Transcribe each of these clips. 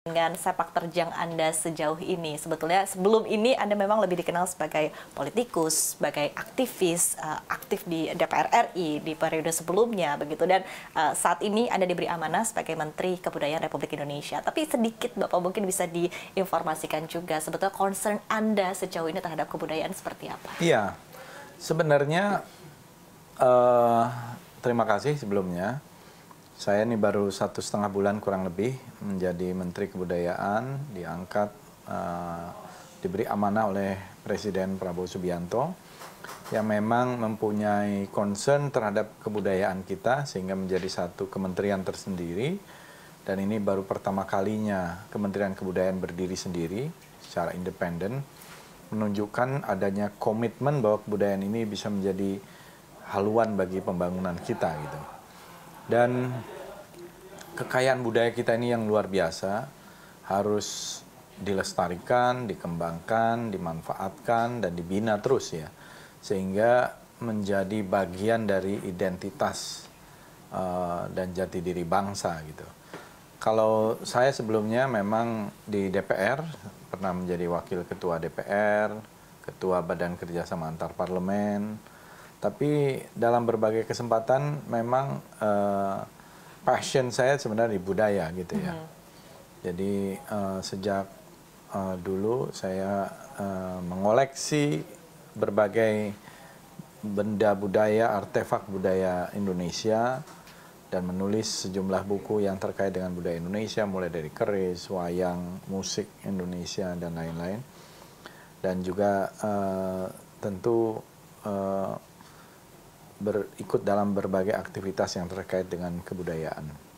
dengan sepak terjang Anda sejauh ini. Sebetulnya sebelum ini Anda memang lebih dikenal sebagai politikus, sebagai aktivis, aktif di DPR RI di periode sebelumnya begitu, dan saat ini Anda diberi amanah sebagai Menteri Kebudayaan Republik Indonesia. Tapi sedikit Bapak mungkin bisa diinformasikan juga sebetulnya concern Anda sejauh ini terhadap kebudayaan seperti apa? Iya, sebenarnya terima kasih sebelumnya. Saya ini baru 1,5 bulan kurang lebih menjadi Menteri Kebudayaan, diangkat, diberi amanah oleh Presiden Prabowo Subianto, yang memang mempunyai concern terhadap kebudayaan kita sehingga menjadi satu kementerian tersendiri. Dan ini baru pertama kalinya Kementerian Kebudayaan berdiri sendiri secara independen, menunjukkan adanya komitmen bahwa kebudayaan ini bisa menjadi haluan bagi pembangunan kita gitu. Dan kekayaan budaya kita ini yang luar biasa, harus dilestarikan, dikembangkan, dimanfaatkan, dan dibina terus ya, sehingga menjadi bagian dari identitas dan jati diri bangsa gitu. Kalau saya sebelumnya memang di DPR, pernah menjadi Wakil Ketua DPR, Ketua Badan Kerjasama Antar Parlemen, tapi dalam berbagai kesempatan memang passion saya sebenarnya di budaya gitu ya. Jadi sejak dulu saya mengoleksi berbagai benda budaya, artefak budaya Indonesia, dan menulis sejumlah buku yang terkait dengan budaya Indonesia, mulai dari keris, wayang, musik Indonesia, dan lain-lain. Dan juga tentu berikut dalam berbagai aktivitas yang terkait dengan kebudayaan.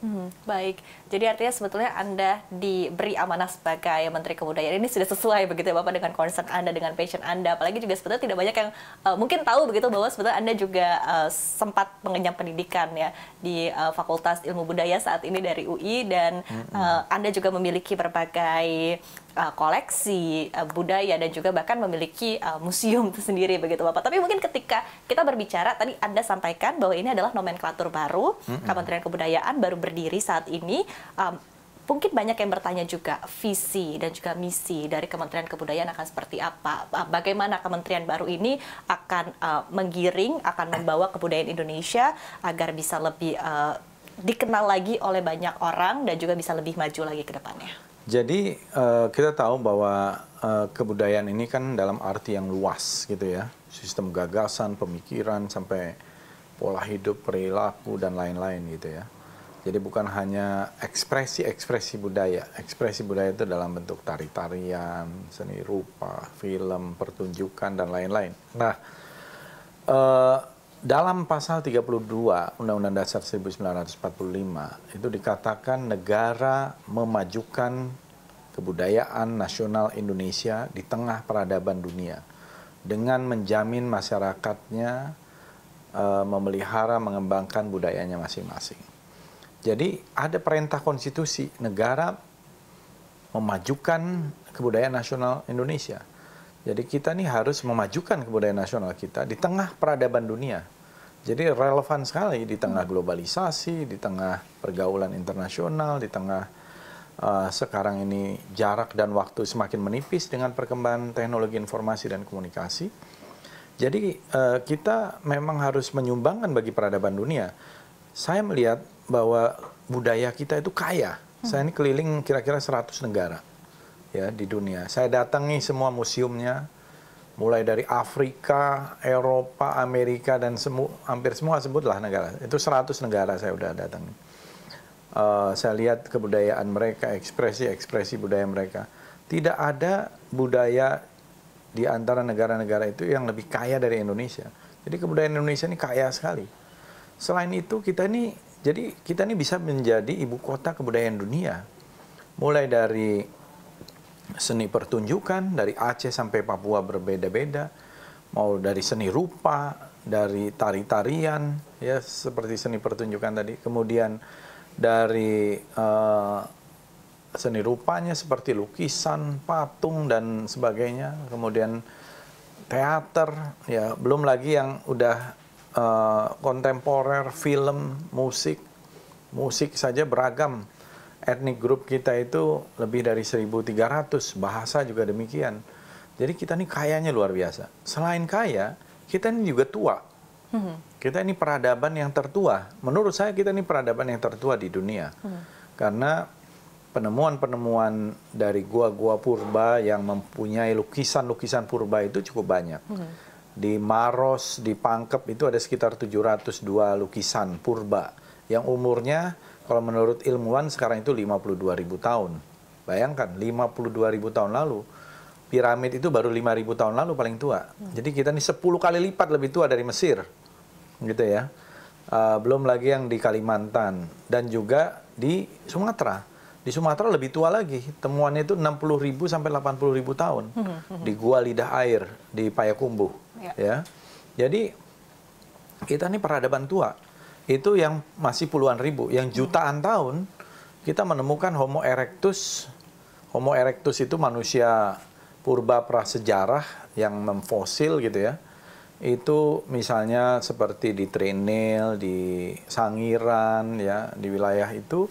Baik, jadi artinya sebetulnya Anda diberi amanah sebagai Menteri Kebudayaan ini sudah sesuai begitu ya Bapak dengan concern Anda, dengan passion Anda. Apalagi juga sebetulnya tidak banyak yang mungkin tahu begitu bahwa sebetulnya Anda juga sempat mengenyam pendidikan ya di Fakultas Ilmu Budaya saat ini dari UI, dan Anda juga memiliki berbagai koleksi budaya dan juga bahkan memiliki museum tersendiri begitu Bapak. Tapi mungkin ketika kita berbicara, tadi Anda sampaikan bahwa ini adalah nomenklatur baru, Kementerian Kebudayaan baru berdiri saat ini. Mungkin banyak yang bertanya juga visi dan juga misi dari Kementerian Kebudayaan akan seperti apa. Bagaimana kementerian baru ini akan menggiring, akan membawa kebudayaan Indonesia agar bisa lebih dikenal lagi oleh banyak orang dan juga bisa lebih maju lagi ke depannya. Jadi kita tahu bahwa kebudayaan ini kan dalam arti yang luas gitu ya. Sistem gagasan, pemikiran, sampai pola hidup, perilaku, dan lain-lain gitu ya. Jadi bukan hanya ekspresi-ekspresi budaya. Ekspresi budaya itu dalam bentuk tari-tarian, seni rupa, film, pertunjukan, dan lain-lain. Nah, dalam pasal 32 Undang-Undang Dasar 1945 itu dikatakan negara memajukan kebudayaan nasional Indonesia di tengah peradaban dunia dengan menjamin masyarakatnya memelihara, mengembangkan budayanya masing-masing. Jadi ada perintah konstitusi, negara memajukan kebudayaan nasional Indonesia. Jadi kita nih harus memajukan kebudayaan nasional kita di tengah peradaban dunia. Jadi relevan sekali di tengah globalisasi, di tengah pergaulan internasional, di tengah sekarang ini jarak dan waktu semakin menipis dengan perkembangan teknologi informasi dan komunikasi. Jadi kita memang harus menyumbangkan bagi peradaban dunia. Saya melihat bahwa budaya kita itu kaya. Saya ini keliling kira-kira 100 negara ya di dunia. Saya datangi semua museumnya, mulai dari Afrika, Eropa, Amerika, dan hampir semua sebutlah negara. Itu 100 negara saya udah datangi. Saya lihat kebudayaan mereka, ekspresi-ekspresi budaya mereka. Tidak ada budaya di antara negara-negara itu yang lebih kaya dari Indonesia. Jadi kebudayaan Indonesia ini kaya sekali. Selain itu kita ini bisa menjadi ibu kota kebudayaan dunia. Mulai dari seni pertunjukan, dari Aceh sampai Papua berbeda-beda, mau dari seni rupa, dari tari-tarian, ya seperti seni pertunjukan tadi, kemudian dari seni rupanya seperti lukisan, patung, dan sebagainya, kemudian teater, ya belum lagi yang udah kontemporer, film, musik saja beragam. etnik grup kita itu lebih dari 1.300, bahasa juga demikian. Jadi kita ini kayanya luar biasa. Selain kaya, kita ini juga tua. Kita ini peradaban yang tertua. Menurut saya kita ini peradaban yang tertua di dunia. Karena penemuan-penemuan dari gua-gua purba yang mempunyai lukisan-lukisan purba itu cukup banyak. Di Maros, di Pangkep itu ada sekitar 702 lukisan purba yang umurnya kalau menurut ilmuwan sekarang itu 52.000 tahun. Bayangkan 52.000 tahun lalu. Piramid itu baru 5.000 tahun lalu paling tua. Jadi kita ini 10 kali lipat lebih tua dari Mesir. Gitu ya. Belum lagi yang di Kalimantan dan juga di Sumatera. Di Sumatera lebih tua lagi. Temuannya itu 60.000 sampai 80.000 tahun. Di Gua Lidah Air di Payakumbuh, ya. Jadi kita ini peradaban tua. Itu yang masih puluhan ribu, yang jutaan tahun kita menemukan Homo erectus. Homo erectus itu manusia purba prasejarah yang memfosil gitu ya. Itu misalnya seperti di Trinil, di Sangiran ya, di wilayah itu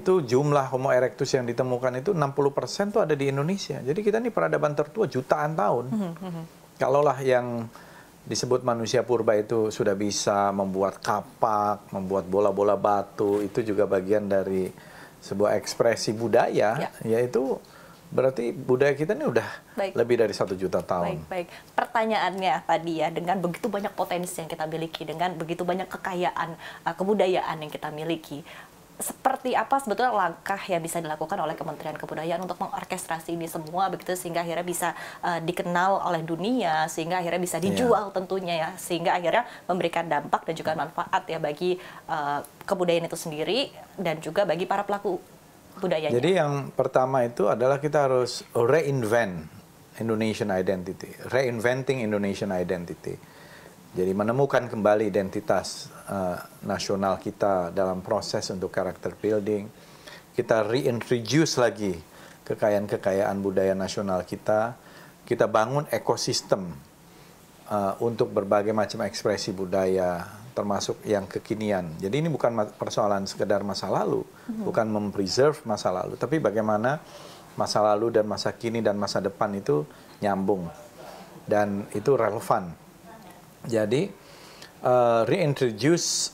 jumlah Homo erectus yang ditemukan itu 60% tuh ada di Indonesia. Jadi kita ini peradaban tertua jutaan tahun. Kalaulah yang disebut manusia purba itu sudah bisa membuat kapak, membuat bola-bola batu, itu juga bagian dari sebuah ekspresi budaya, yaitu berarti budaya kita ini udah lebih dari 1 juta tahun. Baik. Pertanyaannya tadi ya, dengan begitu banyak potensi yang kita miliki, dengan begitu banyak kekayaan kebudayaan yang kita miliki, seperti apa sebetulnya langkah yang bisa dilakukan oleh Kementerian Kebudayaan untuk mengorkestrasi ini semua begitu sehingga akhirnya bisa dikenal oleh dunia, sehingga akhirnya bisa dijual tentunya ya, sehingga akhirnya memberikan dampak dan juga manfaat ya bagi kebudayaan itu sendiri dan juga bagi para pelaku budayanya. Jadi yang pertama itu adalah kita harus reinvent Indonesian identity, reinventing Indonesian identity. Jadi menemukan kembali identitas nasional kita dalam proses untuk character building. Kita reintroduce lagi kekayaan-kekayaan budaya nasional kita. Kita bangun ekosistem untuk berbagai macam ekspresi budaya, termasuk yang kekinian. Jadi ini bukan persoalan sekedar masa lalu, bukan mempreserve masa lalu, tapi bagaimana masa lalu dan masa kini dan masa depan itu nyambung dan itu relevan. Jadi reintroduce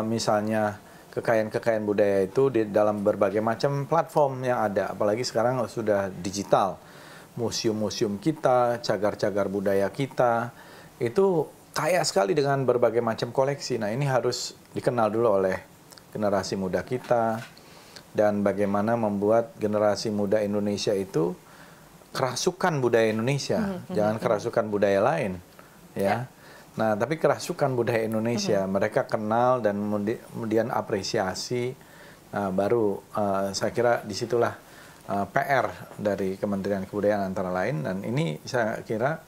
misalnya kekayaan-kekayaan budaya itu di dalam berbagai macam platform yang ada, apalagi sekarang sudah digital. Museum-museum kita, cagar-cagar budaya kita itu kaya sekali dengan berbagai macam koleksi. Nah, ini harus dikenal dulu oleh generasi muda kita dan bagaimana membuat generasi muda Indonesia itu kerasukan budaya Indonesia, jangan kerasukan budaya lain, ya. Nah, tapi kerasukan budaya Indonesia, mereka kenal dan kemudian apresiasi, baru saya kira disitulah PR dari Kementerian Kebudayaan antara lain, dan ini saya kira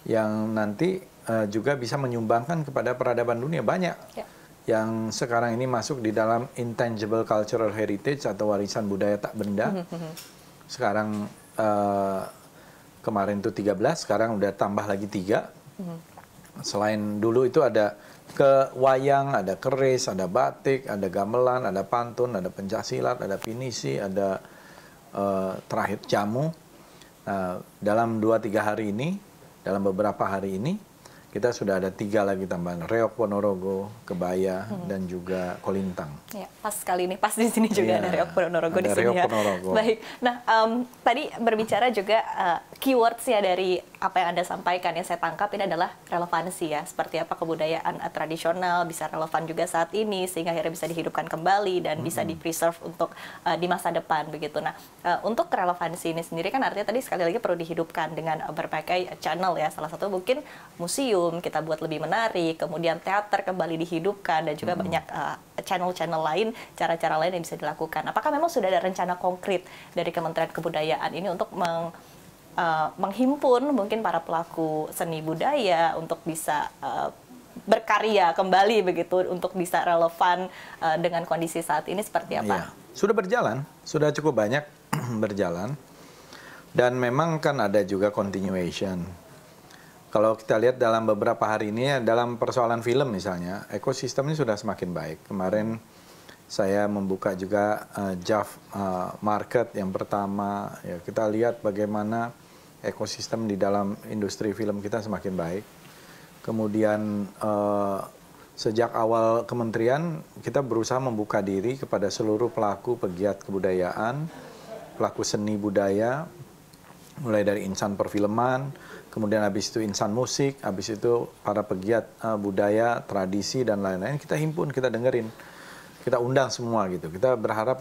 yang nanti juga bisa menyumbangkan kepada peradaban dunia banyak yang sekarang ini masuk di dalam intangible cultural heritage atau warisan budaya tak benda. Sekarang kemarin itu 13, sekarang udah tambah lagi 3. Selain dulu itu ada wayang, ada keris, ada batik, ada gamelan, ada pantun, ada pencaksilat, ada pinisi, ada terakhir jamu. Nah, dalam 2-3 hari ini, dalam beberapa hari ini, kita sudah ada 3 lagi tambahan, Reok Ponorogo, Kebaya, dan juga Kolintang. Ya, pas kali ini, pas di sini juga ada Reok Ponorogo di sini ya. Ponorogo. Baik, nah tadi berbicara juga keywords-nya dari apa yang Anda sampaikan yang saya tangkap ini adalah relevansi ya, seperti apa kebudayaan tradisional bisa relevan juga saat ini sehingga akhirnya bisa dihidupkan kembali dan bisa di-preserve untuk di masa depan begitu. Nah, untuk relevansi ini sendiri kan artinya tadi sekali lagi perlu dihidupkan dengan berbagai channel ya, salah satu mungkin museum kita buat lebih menarik, kemudian teater kembali dihidupkan dan juga banyak channel-channel lain, cara-cara lain yang bisa dilakukan. Apakah memang sudah ada rencana konkret dari Kementerian Kebudayaan ini untuk menghimpun mungkin para pelaku seni budaya untuk bisa berkarya kembali begitu, untuk bisa relevan dengan kondisi saat ini seperti apa? Ya, sudah berjalan, sudah cukup banyak berjalan, dan memang kan ada juga continuation. Kalau kita lihat dalam beberapa hari ini, dalam persoalan film misalnya, ekosistemnya sudah semakin baik. Kemarin saya membuka juga JAV Market yang pertama. Ya, kita lihat bagaimana ekosistem di dalam industri film kita semakin baik. Kemudian sejak awal kementerian kita berusaha membuka diri kepada seluruh pelaku pegiat kebudayaan, pelaku seni budaya, mulai dari insan perfilman, kemudian habis itu insan musik, habis itu para pegiat budaya, tradisi dan lain-lain, kita himpun, kita dengerin, kita undang semua gitu. Kita berharap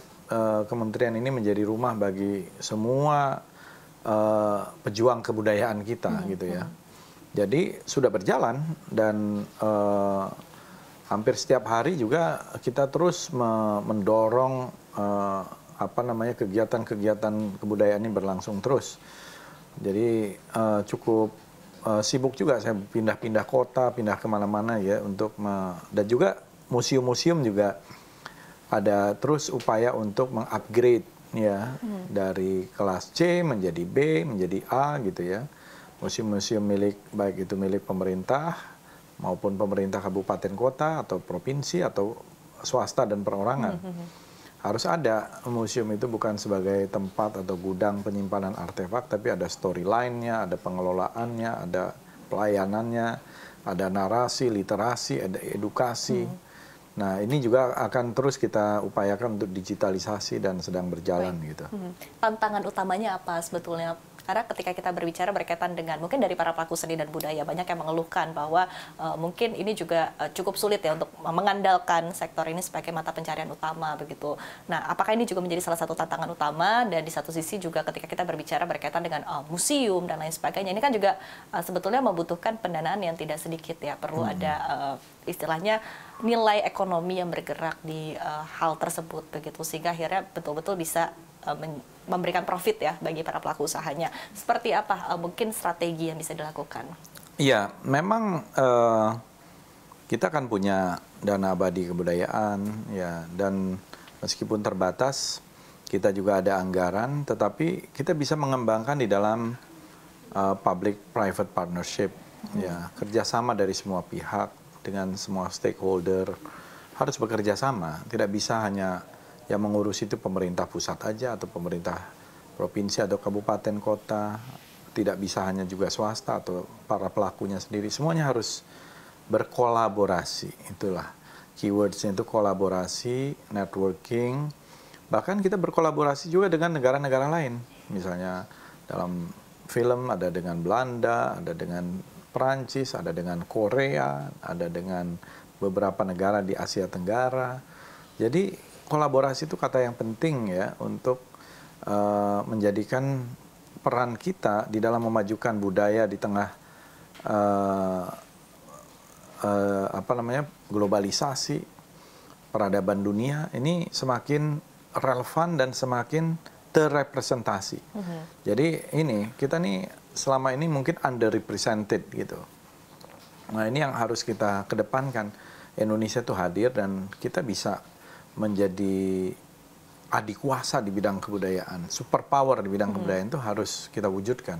kementerian ini menjadi rumah bagi semua pejuang kebudayaan kita gitu ya. Jadi sudah berjalan dan hampir setiap hari juga kita terus mendorong kegiatan-kegiatan kebudayaan ini berlangsung terus. Jadi cukup sibuk juga, saya pindah-pindah kota, pindah kemana-mana ya dan juga museum-museum juga ada terus upaya untuk mengupgrade ya dari kelas C menjadi B menjadi A gitu ya. Museum-museum baik itu milik pemerintah maupun pemerintah kabupaten kota atau provinsi atau swasta dan perorangan. Harus ada museum itu bukan sebagai tempat atau gudang penyimpanan artefak, tapi ada storyline-nya, ada pengelolaannya, ada pelayanannya, ada narasi, literasi, ada edukasi. Nah, ini juga akan terus kita upayakan untuk digitalisasi dan sedang berjalan gitu. Tantangan utamanya apa sebetulnya? Karena ketika kita berbicara berkaitan dengan mungkin dari para pelaku seni dan budaya, banyak yang mengeluhkan bahwa mungkin ini juga cukup sulit ya untuk mengandalkan sektor ini sebagai mata pencarian utama begitu. Nah, apakah ini juga menjadi salah satu tantangan utama, dan di satu sisi juga ketika kita berbicara berkaitan dengan museum dan lain sebagainya, ini kan juga sebetulnya membutuhkan pendanaan yang tidak sedikit ya, perlu ada istilahnya nilai ekonomi yang bergerak di hal tersebut begitu, sehingga akhirnya betul-betul bisa memberikan profit ya bagi para pelaku usahanya. Seperti apa mungkin strategi yang bisa dilakukan? Iya, memang kita kan punya dana abadi kebudayaan ya, dan meskipun terbatas kita juga ada anggaran, tetapi kita bisa mengembangkan di dalam public private partnership ya, kerjasama dari semua pihak dengan semua stakeholder, harus bekerja sama, tidak bisa hanya yang mengurus itu pemerintah pusat aja atau pemerintah provinsi atau kabupaten kota, tidak bisa hanya juga swasta atau para pelakunya sendiri, semuanya harus berkolaborasi. Itulah keywordsnya, itu kolaborasi, networking, bahkan kita berkolaborasi juga dengan negara-negara lain, misalnya dalam film ada dengan Belanda, ada dengan Perancis, ada dengan Korea, ada dengan beberapa negara di Asia Tenggara. Jadi kolaborasi itu kata yang penting ya untuk menjadikan peran kita di dalam memajukan budaya di tengah globalisasi, peradaban dunia ini semakin relevan dan semakin terrepresentasi. Jadi kita nih selama ini mungkin underrepresented gitu. Nah, ini yang harus kita kedepankan. Indonesia itu hadir dan kita bisa menjadi adikuasa di bidang kebudayaan, superpower di bidang kebudayaan itu harus kita wujudkan.